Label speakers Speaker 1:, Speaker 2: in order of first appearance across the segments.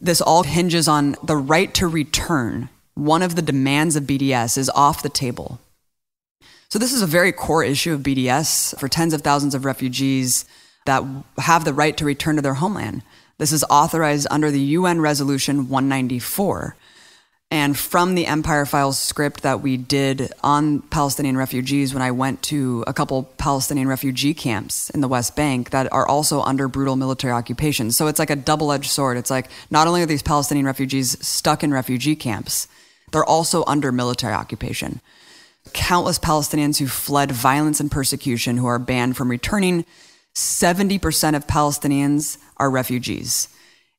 Speaker 1: This all hinges on the right to return. One of the demands of BDS is off the table. So this is a very core issue of BDS for tens of thousands of refugees that have the right to return to their homeland. This is authorized under the UN Resolution 194. And from the Empire Files script that we did on Palestinian refugees when I went to a couple Palestinian refugee camps in the West Bank that are also under brutal military occupation. So it's like a double-edged sword. It's like not only are these Palestinian refugees stuck in refugee camps, they're also under military occupation. Countless Palestinians who fled violence and persecution who are banned from returning. 70% of Palestinians are refugees.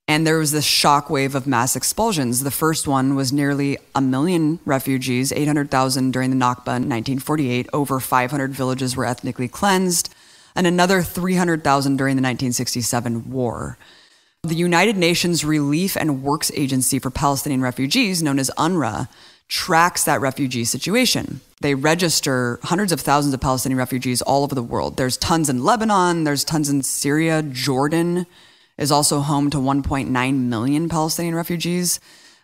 Speaker 1: And there was this shockwave of mass expulsions. The first one was nearly 1 million refugees, 800,000 during the Nakba in 1948. Over 500 villages were ethnically cleansed, and another 300,000 during the 1967 war. The United Nations Relief and Works Agency for Palestinian Refugees, known as UNRWA, tracks that refugee situation. They register hundreds of thousands of Palestinian refugees all over the world. There's tons in Lebanon, there's tons in Syria. Jordan is also home to 1.9 million Palestinian refugees.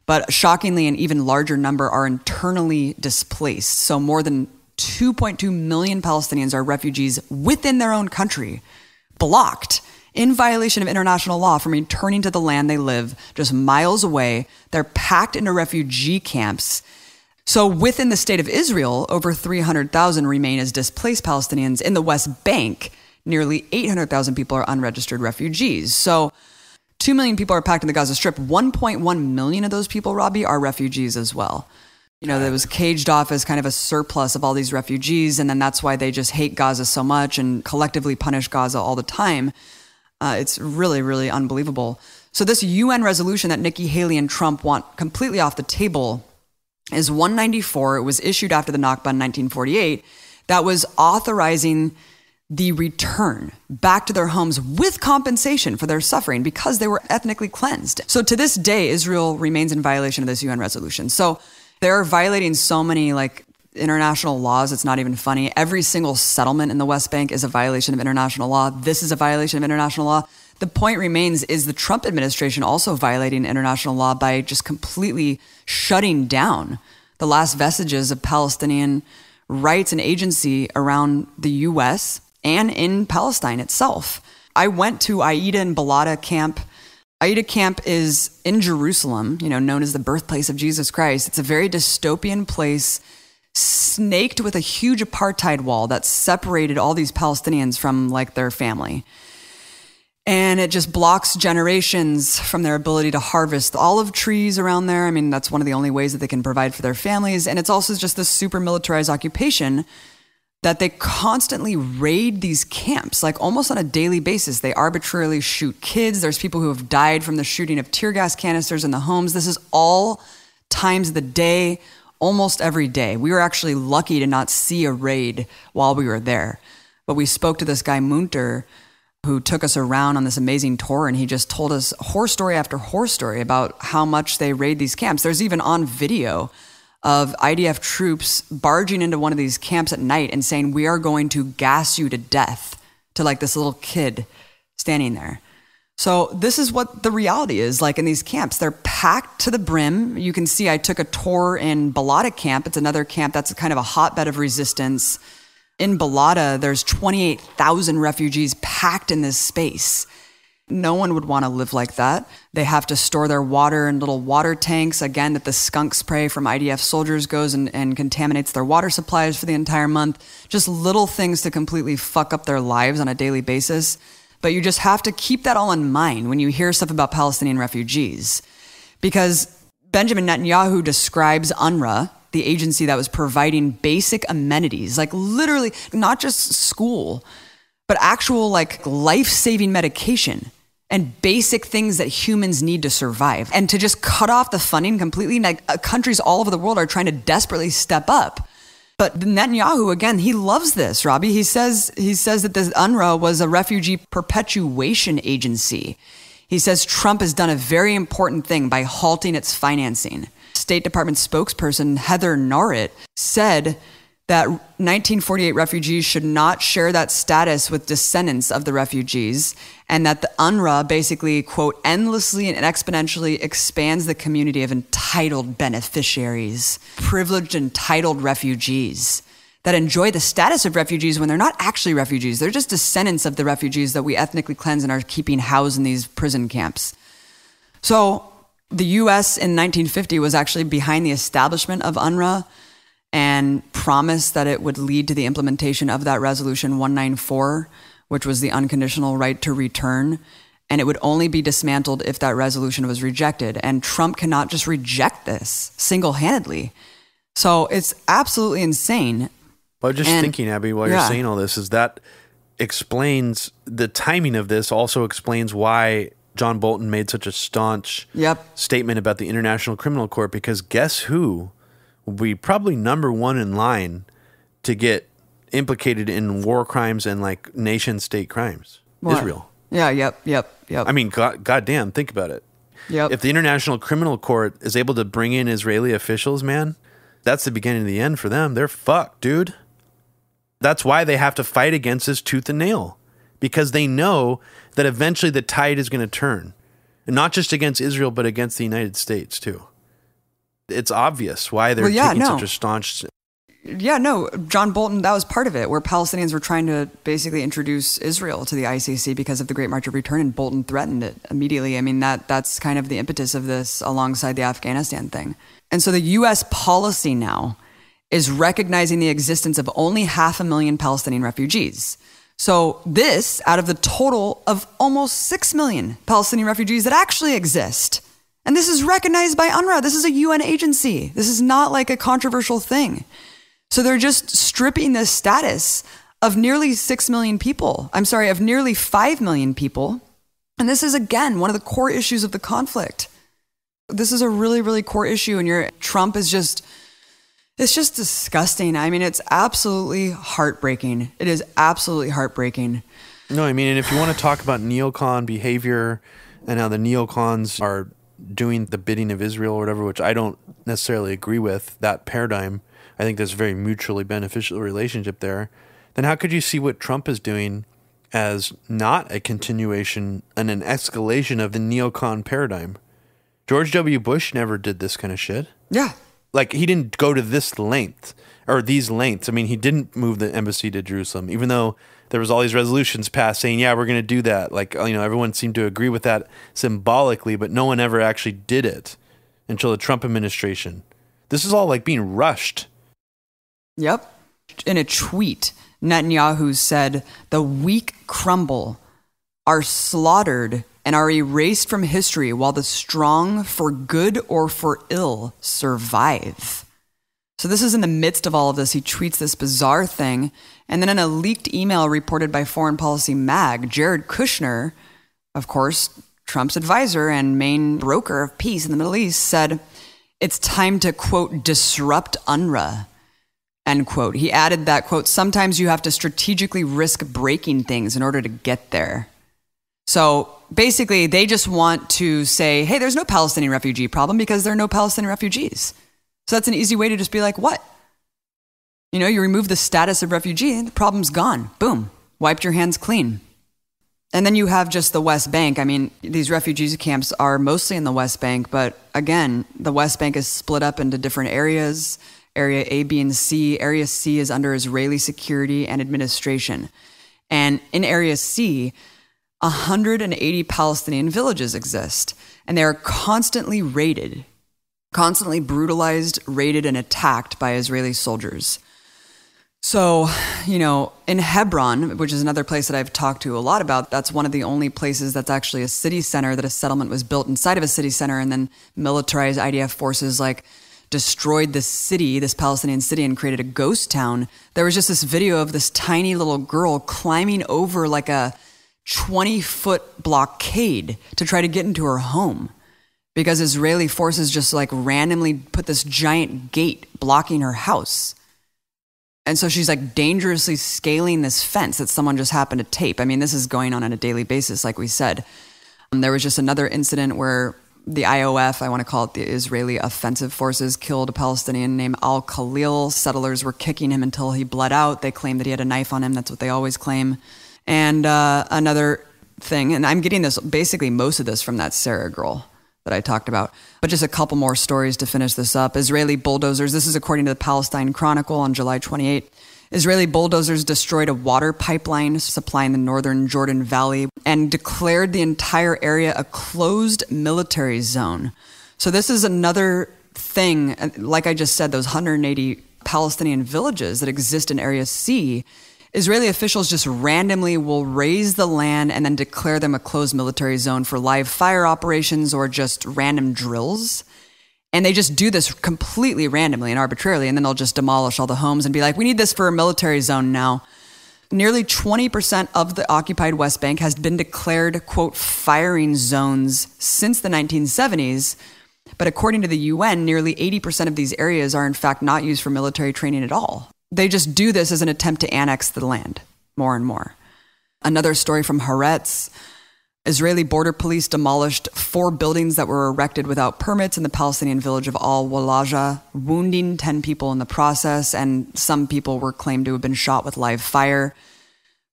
Speaker 1: But shockingly, an even larger number are internally displaced. So more than 2.2 million Palestinians are refugees within their own country, blocked in violation of international law from returning to the land they live just miles away. They're packed into refugee camps. So within the state of Israel, over 300,000 remain as displaced Palestinians. In the West Bank, nearly 800,000 people are unregistered refugees. So 2 million people are packed in the Gaza Strip. 1.1 million of those people, Robbie, are refugees as well. You know, that was caged off as kind of a surplus of all these refugees, and then that's why they just hate Gaza so much and collectively punish Gaza all the time. It's really, really unbelievable. So this UN resolution that Nikki Haley and Trump want completely off the table is 194. It was issued after the Nakba in 1948. That was authorizing the return back to their homes with compensation for their suffering because they were ethnically cleansed. So to this day, Israel remains in violation of this UN resolution. So they're violating so many international laws. It's not even funny. Every single settlement in the West Bank is a violation of international law. This is a violation of international law. The point remains, is the Trump administration also violating international law by just completely shutting down the last vestiges of Palestinian rights and agency around the U.S. and in Palestine itself. I went to Aida and Balata camp. Aida camp is in Jerusalem, known as the birthplace of Jesus Christ. It's a very dystopian place, snaked with a huge apartheid wall that separated all these Palestinians from their family. And it just blocks generations from their ability to harvest the olive trees around there. I mean, that's one of the only ways that they can provide for their families. And it's also just this super militarized occupation that they constantly raid these camps, almost on a daily basis. They arbitrarily shoot kids. There's people who have died from the shooting of tear gas canisters in the homes. This is all times of the day, almost every day. We were actually lucky to not see a raid while we were there. But we spoke to this guy, Munter, who took us around on this amazing tour, and he just told us horror story after horror story about how much they raid these camps. There's even on video of IDF troops barging into one of these camps at night and saying, "We are going to gas you to death," to this little kid standing there. So this is what the reality is in these camps. They're packed to the brim. You can see I took a tour in Balata camp. It's another camp that's kind of a hotbed of resistance. In Balata, there's 28,000 refugees packed in this space. No one would want to live like that. They have to store their water in little water tanks, again, that the skunk spray from IDF soldiers goes and contaminates their water supplies for the entire month. Just little things to completely fuck up their lives on a daily basis. But you just have to keep that all in mind when you hear stuff about Palestinian refugees. Because Benjamin Netanyahu describes UNRWA, the agency that was providing basic amenities, literally not just school, but actual life-saving medication and basic things that humans need to survive. And to just cut off the funding completely, countries all over the world are trying to desperately step up. But Netanyahu, again, he loves this, Robbie. He says that this UNRWA was a refugee perpetuation agency. He says Trump has done a very important thing by halting its financing. State Department spokesperson Heather Nauert said that 1948 refugees should not share that status with descendants of the refugees, and that the UNRWA basically, quote, endlessly and exponentially expands the community of entitled beneficiaries, privileged entitled refugees that enjoy the status of refugees when they're not actually refugees. They're just descendants of the refugees that we ethnically cleanse and are keeping housed in these prison camps. So the US in 1950 was actually behind the establishment of UNRWA and promised that it would lead to the implementation of that resolution 194, which was the unconditional right to return. And it would only be dismantled if that resolution was rejected. And Trump cannot just reject this single-handedly. So it's absolutely insane.
Speaker 2: Well, just thinking, Abby, while you're saying all this, is that explains the timing of this, also explains why John Bolton made such a staunch statement about the International Criminal Court, because guess who will be probably number one in line to get implicated in war crimes and like nation state crimes? What? Israel.
Speaker 1: Yeah, yep.
Speaker 2: I mean, goddamn, think about it.
Speaker 1: Yep.
Speaker 2: If the International Criminal Court is able to bring in Israeli officials, man, that's the beginning of the end for them. They're fucked, dude. That's why they have to fight against this tooth and nail, because they know that eventually the tide is going to turn, and not just against Israel, but against the United States too. It's obvious why they're taking such a staunch.
Speaker 1: Yeah, no, John Bolton, that was part of it, where Palestinians were trying to basically introduce Israel to the ICC because of the Great March of Return, and Bolton threatened it immediately. I mean, that's kind of the impetus of this alongside the Afghanistan thing. And so the U.S. policy now is recognizing the existence of only 500,000 Palestinian refugees. So this, out of the total of almost 6 million Palestinian refugees that actually exist. And this is recognized by UNRWA. This is a UN agency. This is not like a controversial thing. So they're just stripping the status of nearly 6 million people. Of nearly 5 million people. And this is, again, one of the core issues of the conflict. This is a really, really core issue. And Trump is just, it's just disgusting. I mean, it's absolutely heartbreaking. It is absolutely heartbreaking.
Speaker 2: No, I mean, and if you want to talk about neocon behavior and how the neocons are doing the bidding of Israel or whatever, which I don't necessarily agree with, that paradigm, I think there's a very mutually beneficial relationship there, then how could you see what Trump is doing as not a continuation and an escalation of the neocon paradigm? George W. Bush never did this kind of shit.
Speaker 1: Yeah.
Speaker 2: Like, he didn't go to this length, or these lengths. I mean, he didn't move the embassy to Jerusalem, even though there was all these resolutions passed saying, yeah, we're going to do that. Like, you know, everyone seemed to agree with that symbolically, but no one ever actually did it until the Trump administration. This is all like being rushed.
Speaker 1: Yep. In a tweet, Netanyahu said, "The weak crumble, are slaughtered, and are erased from history, while the strong, for good or for ill, survive." So this is in the midst of all of this. He tweets this bizarre thing. And then in a leaked email reported by Foreign Policy Mag, Jared Kushner, of course, Trump's advisor and main broker of peace in the Middle East, said, "It's time to, quote, disrupt UNRWA," end quote. He added that, quote, "Sometimes you have to strategically risk breaking things in order to get there." So basically, they just want to say, hey, there's no Palestinian refugee problem because there are no Palestinian refugees. So that's an easy way to just be like, what? You know, you remove the status of refugee and the problem's gone. Boom. Wiped your hands clean. And then you have just the West Bank. I mean, these refugee camps are mostly in the West Bank, but again, the West Bank is split up into different areas. Area A, B, and C. Area C is under Israeli security and administration. And in Area C, 180 Palestinian villages exist, and they are constantly raided, constantly brutalized, raided, and attacked by Israeli soldiers. So, you know, in Hebron, which is another place that I've talked to a lot about, that's one of the only places that's actually a city center, that a settlement was built inside of a city center, and then militarized IDF forces like destroyed this city, this Palestinian city, and created a ghost town. There was just this video of this tiny little girl climbing over like a 20-foot blockade to try to get into her home because Israeli forces just like randomly put this giant gate blocking her house. And so she's like dangerously scaling this fence that someone just happened to tape. I mean, this is going on a daily basis, like we said. There was just another incident where the IOF, I want to call it the Israeli Offensive Forces, killed a Palestinian named Al-Khalil. Settlers were kicking him until he bled out. They claimed that he had a knife on him. That's what they always claim. And another thing, and I'm getting this, basically most of this from that Sarah girl that I talked about, but just a couple more stories to finish this up. Israeli bulldozers, this is according to the Palestine Chronicle on July 28. Israeli bulldozers destroyed a water pipeline supplying the northern Jordan Valley and declared the entire area a closed military zone. So this is another thing, like I just said, those 180 Palestinian villages that exist in Area C, Israeli officials just randomly will raise the land and then declare them a closed military zone for live fire operations or just random drills. And they just do this completely randomly and arbitrarily, and then they'll just demolish all the homes and be like, we need this for a military zone now. Nearly 20% of the occupied West Bank has been declared, quote, firing zones since the 1970s. But according to the UN, nearly 80% of these areas are in fact not used for military training at all. They just do this as an attempt to annex the land more and more. Another story from Haaretz. Israeli border police demolished 4 buildings that were erected without permits in the Palestinian village of Al-Walaja, wounding 10 people in the process, and some people were claimed to have been shot with live fire.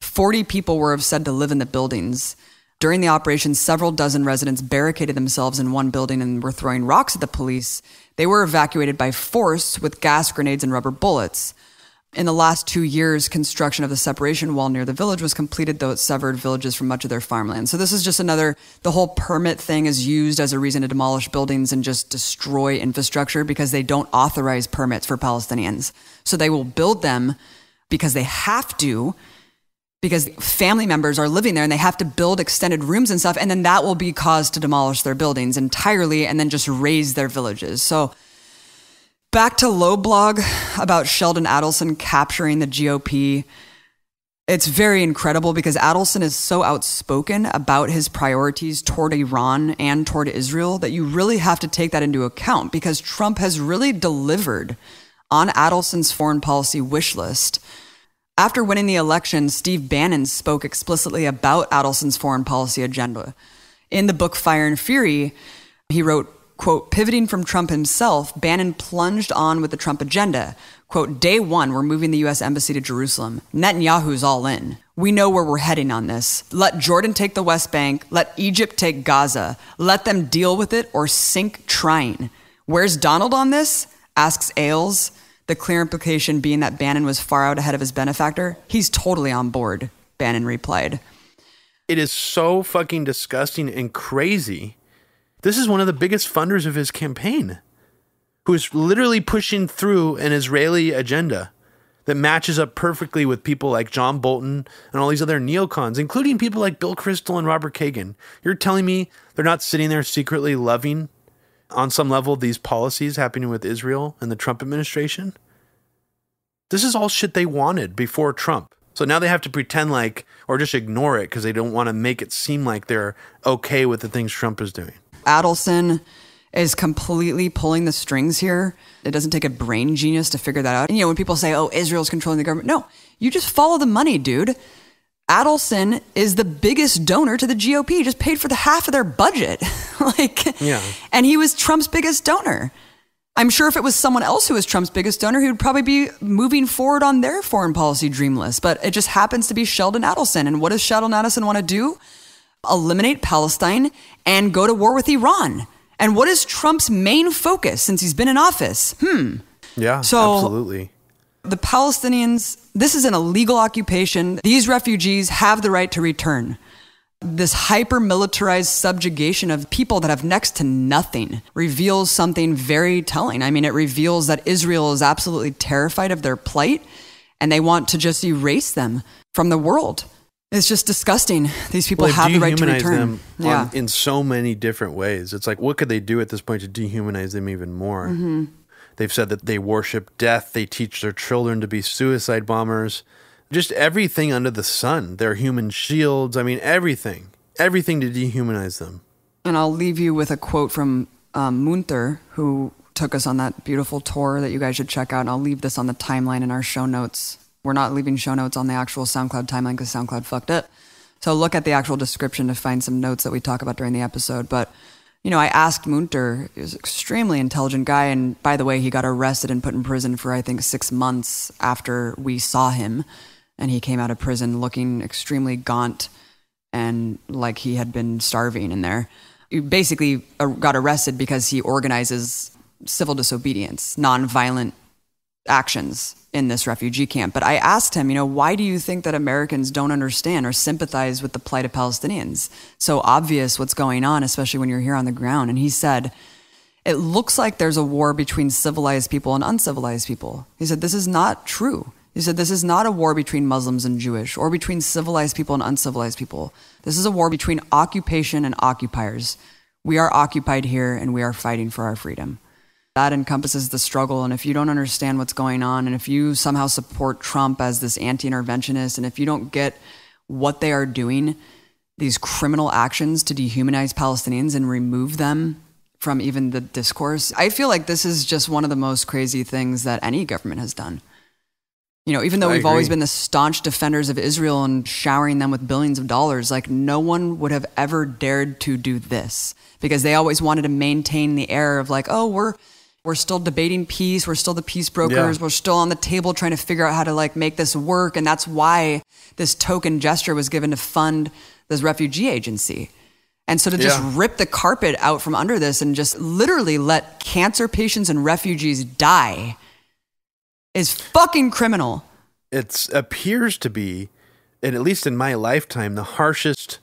Speaker 1: 40 people were said to live in the buildings. During the operation, several dozen residents barricaded themselves in one building and were throwing rocks at the police. They were evacuated by force with gas grenades and rubber bullets. In the last 2 years, construction of the separation wall near the village was completed, though it severed villages from much of their farmland. So this is just the whole permit thing is used as a reason to demolish buildings and just destroy infrastructure because they don't authorize permits for Palestinians. So they will build them because they have to, because family members are living there and they have to build extended rooms and stuff. And then that will be cause to demolish their buildings entirely and then just raise their villages. So back to Low Blog about Sheldon Adelson capturing the GOP. It's very incredible because Adelson is so outspoken about his priorities toward Iran and toward Israel that you really have to take that into account because Trump has really delivered on Adelson's foreign policy wish list. After winning the election, Steve Bannon spoke explicitly about Adelson's foreign policy agenda. In the book Fire and Fury, he wrote, quote, pivoting from Trump himself, Bannon plunged on with the Trump agenda. Quote, day one, we're moving the U.S. embassy to Jerusalem. Netanyahu's all in. We know where we're heading on this. Let Jordan take the West Bank. Let Egypt take Gaza. Let them deal with it or sink trying. Where's Donald on this? Asks Ailes. The clear implication being that Bannon was far out ahead of his benefactor. He's totally on board, Bannon replied.
Speaker 2: It is so fucking disgusting and crazy. This is one of the biggest funders of his campaign, who is literally pushing through an Israeli agenda that matches up perfectly with people like John Bolton and all these other neocons, including people like Bill Kristol and Robert Kagan. You're telling me they're not sitting there secretly loving, on some level, these policies happening with Israel and the Trump administration? This is all shit they wanted before Trump. So now they have to pretend like, or just ignore it because they don't want to make it seem like they're okay with the things Trump is doing.
Speaker 1: Adelson is completely pulling the strings here. It doesn't take a brain genius to figure that out. And, when people say, oh, Israel's controlling the government. No, you just follow the money, dude. Adelson is the biggest donor to the GOP. He just paid for the half of their budget. And he was Trump's biggest donor. I'm sure if it was someone else who was Trump's biggest donor, he would probably be moving forward on their foreign policy dream list. But it just happens to be Sheldon Adelson. And what does Sheldon Adelson want to do? Eliminate Palestine and go to war with Iran. And what is Trump's main focus since he's been in office?
Speaker 2: Yeah,
Speaker 1: so
Speaker 2: absolutely.
Speaker 1: The Palestinians, this is an illegal occupation. These refugees have the right to return. This hyper-militarized subjugation of people that have next to nothing reveals something very telling. I mean, it reveals that Israel is absolutely terrified of their plight and they want to just erase them from the world. It's just disgusting. These people have the right to return.
Speaker 2: Them in so many different ways. It's like, what could they do at this point to dehumanize them even more? Mm-hmm. They've said that they worship death. They teach their children to be suicide bombers. Just everything under the sun. They're human shields. I mean, everything to dehumanize them. And
Speaker 1: I'll leave you with a quote from Munther, who took us on that beautiful tour that you guys should check out. And I'll leave this on the timeline in our show notes. We're not leaving show notes on the actual SoundCloud timeline because SoundCloud fucked it. So look at the actual description to find some notes that we talk about during the episode. But I asked Munter, he was an extremely intelligent guy. And by the way, he got arrested and put in prison for, I think, 6 months after we saw him. And he came out of prison looking extremely gaunt and like he had been starving in there. He basically got arrested because he organizes civil disobedience, nonviolent actions in this refugee camp. But I asked him, why do you think that Americans don't understand or sympathize with the plight of Palestinians? So obvious what's going on, especially when you're here on the ground. And he said, it looks like there's a war between civilized people and uncivilized people. He said, this is not true. He said, this is not a war between Muslims and Jewish or between civilized people and uncivilized people. This is a war between occupation and occupiers. We are occupied here and we are fighting for our freedom. That encompasses the struggle. And if you don't understand what's going on, and if you somehow support Trump as this anti-interventionist, and if you don't get what they are doing, these criminal actions to dehumanize Palestinians and remove them from even the discourse, I feel like this is just one of the most crazy things that any government has done. Even though we've always been the staunch defenders of Israel and showering them with billions of dollars, like no one would have ever dared to do this because they always wanted to maintain the air of like, oh, we're still debating peace. We're still the peace brokers. Yeah. We're still on the table trying to figure out how to like make this work. And that's why this token gesture was given to fund this refugee agency. And so to just rip the carpet out from under this and just literally let cancer patients and refugees die is fucking criminal.
Speaker 2: It appears to be, and at least in my lifetime, the harshest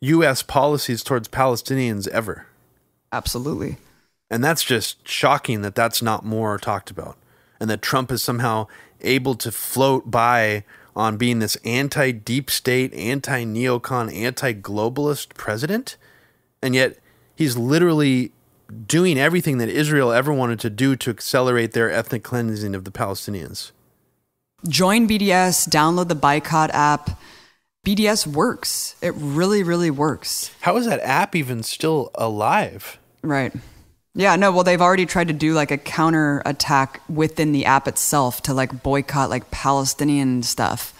Speaker 2: U.S. policies towards Palestinians ever.
Speaker 1: Absolutely.
Speaker 2: And that's just shocking that that's not more talked about. And that Trump is somehow able to float by on being this anti-deep state, anti-neocon, anti-globalist president. And yet he's literally doing everything that Israel ever wanted to do to accelerate their ethnic cleansing of the Palestinians.
Speaker 1: Join BDS, download the Boycott app. BDS works. It really, really works.
Speaker 2: How is that app even still alive?
Speaker 1: Right. Yeah, no, well, they've already tried to do like a counter attack within the app itself to like boycott like Palestinian stuff.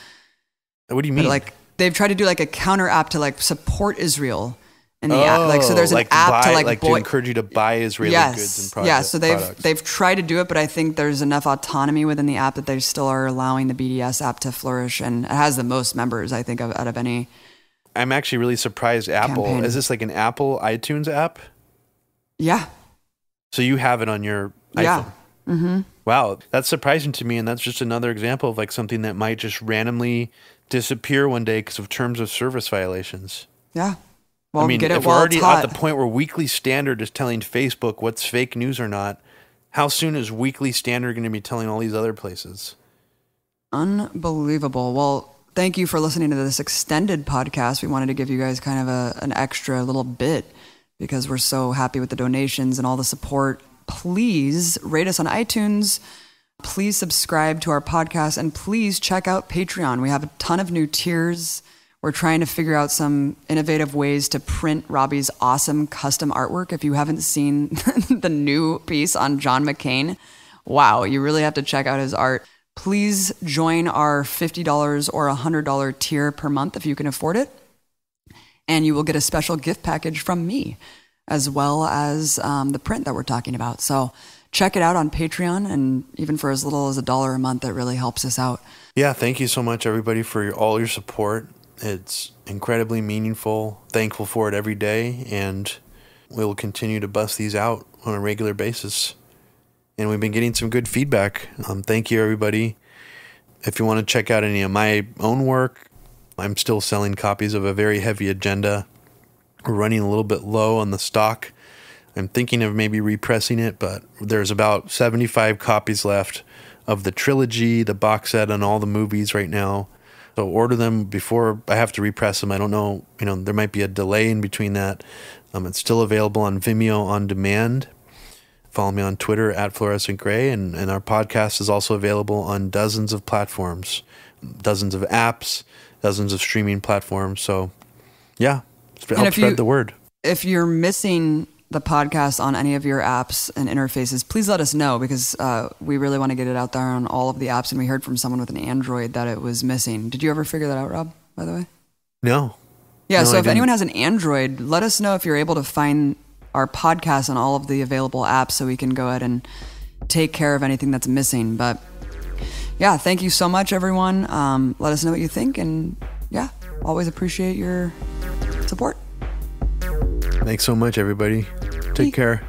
Speaker 2: What do you mean?
Speaker 1: But, like they've tried to do like a counter app to like support Israel in the app. Like so there's an app
Speaker 2: to encourage you to buy Israeli goods and products.
Speaker 1: Yeah, so they've tried to do it, but I think there's enough autonomy within the app that they still are allowing the BDS app to flourish, and it has the most members, I think, out of any.
Speaker 2: I'm actually really surprised Apple.
Speaker 1: Campaign.
Speaker 2: Is this like an Apple iTunes app?
Speaker 1: Yeah.
Speaker 2: So you have it on your iPhone?
Speaker 1: Yeah. Mm-hmm.
Speaker 2: Wow, that's surprising to me, and that's just another example of like something that might just randomly disappear one day because of terms of service violations.
Speaker 1: Yeah. Well,
Speaker 2: I mean, if we're already at the point where Weekly Standard is telling Facebook what's fake news or not, how soon is Weekly Standard going to be telling all these other places?
Speaker 1: Unbelievable. Well, thank you for listening to this extended podcast. We wanted to give you guys kind of an extra little bit because we're so happy with the donations and all the support. Please rate us on iTunes. Please subscribe to our podcast, and please check out Patreon. We have a ton of new tiers. We're trying to figure out some innovative ways to print Robbie's awesome custom artwork. If you haven't seen the new piece on John McCain, wow, you really have to check out his art. Please join our $50 or $100 tier per month if you can afford it. And you will get a special gift package from me, as well as the print that we're talking about. So check it out on Patreon, and even for as little as $1 a month, that really helps us out.
Speaker 2: Yeah, thank you so much, everybody, for all your support. It's incredibly meaningful, thankful for it every day, and we'll continue to bust these out on a regular basis. And we've been getting some good feedback. Thank you, everybody. If you want to check out any of my own work, I'm still selling copies of A Very Heavy Agenda. We're running a little bit low on the stock. I'm thinking of maybe repressing it, but there's about 75 copies left of the trilogy, the box set, and all the movies right now. So order them before I have to repress them. I don't know, there might be a delay in between that. It's still available on Vimeo on demand. Follow me on Twitter at Fluorescent Gray, and our podcast is also available on dozens of platforms, dozens of apps, dozens of streaming platforms. So, yeah, help spread the word.
Speaker 1: If you're missing the podcast on any of your apps and interfaces, please let us know, because we really want to get it out there on all of the apps. And we heard from someone with an Android that it was missing. Did you ever figure that out, Rob, by the way?
Speaker 2: No.
Speaker 1: Yeah,
Speaker 2: no,
Speaker 1: so if anyone has an Android, let us know if you're able to find our podcast on all of the available apps so we can go ahead and take care of anything that's missing. But yeah, thank you so much, everyone. Let us know what you think. And yeah, always appreciate your support.
Speaker 2: Thanks so much, everybody. Take care.